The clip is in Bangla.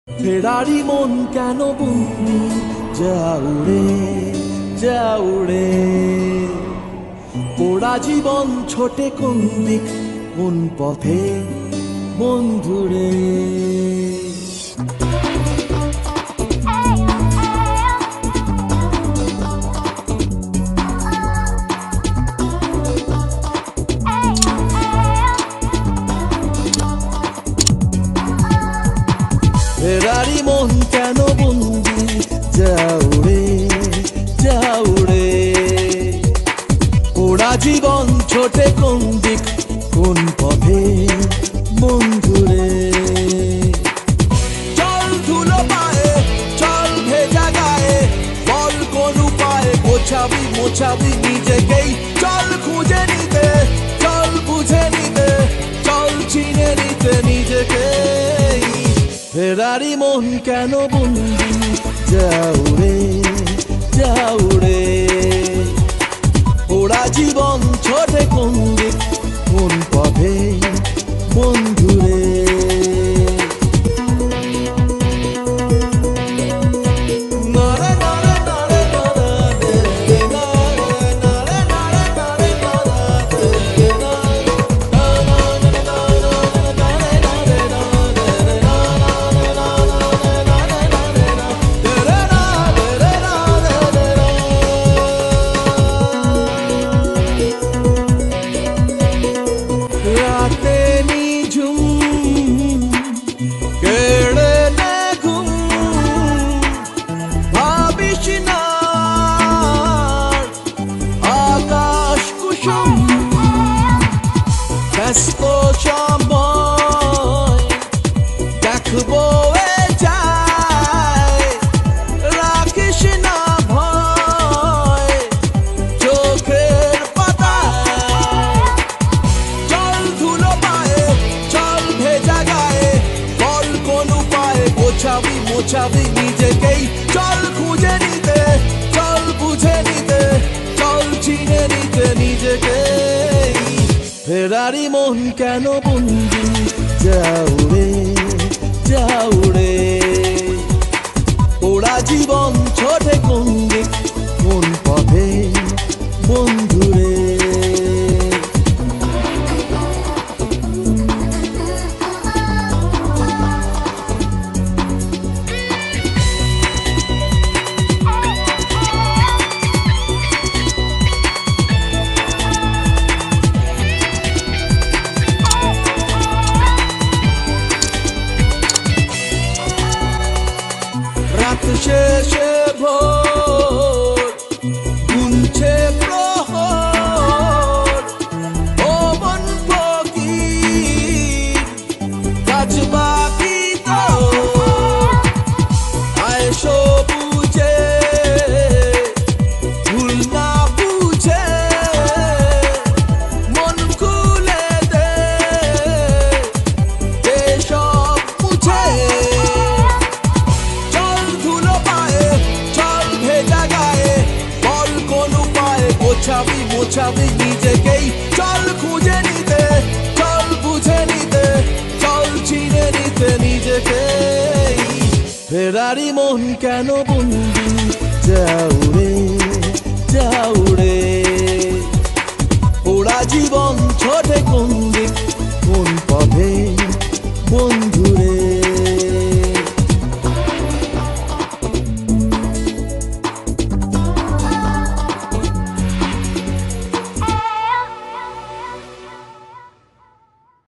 ফেরারি মন কেন বন্দি, যা উড়ে পোড়া জীবন ছোটে কোন দিক, কোন পথে বন্ধুরে। ফেরারি মন কেন বন্দি, যা উড়ে পোড়া জীবন ছোটে কোন দিক, কোন পথে বন্ধুরে। চল ধুলো পায়ে, চল ভেজা গায়ে, বল কোন উপায়ে মোছাবি নিজেকেই। চল খুঁজে নিতে, চল বুঝে নিতে, চল চিনে নিতে নিজেকে। ফেরারি মন কেন বন্দি, যা উড়ে ওরা জীবন ছোটে কোন দিক, কোন পথে বন্ধুরে। ব্যস্ত সময় দেখবো যায়, রাখিস না ভয় চোখের পাতায়। চল ধুলো পায়ে, চল ভেজা গায়ে, বল কোন উপায়ে মোছাবি নিজেকেই। চল খুঁজে নিতে, চল বুঝে নিতে, চল চিনে নিতে নিজেকে। ফেরারি মন কেন বন্দি, যা উড়ে ওরা জীবন ছোটে কোন দিক, কোন পথে বন্ধুরে। রাত শেষে ভোর গুনছে প্রহর, ও মন ফকির কাজ বাকি তো। আয় সবুজে ভুল না বুঝে, মন খুলে দে সব মুছে। মোছাবি নিজেকেই। চল খুঁজে নিতে, চল বুঝে নিতে, চল চিনে নিতে নিজেকে। ফেরারি মন কেন বন্দি, যা উড়ে ওরা জীবন ছোটে কোন দিক, কোন পথে বন্ধু।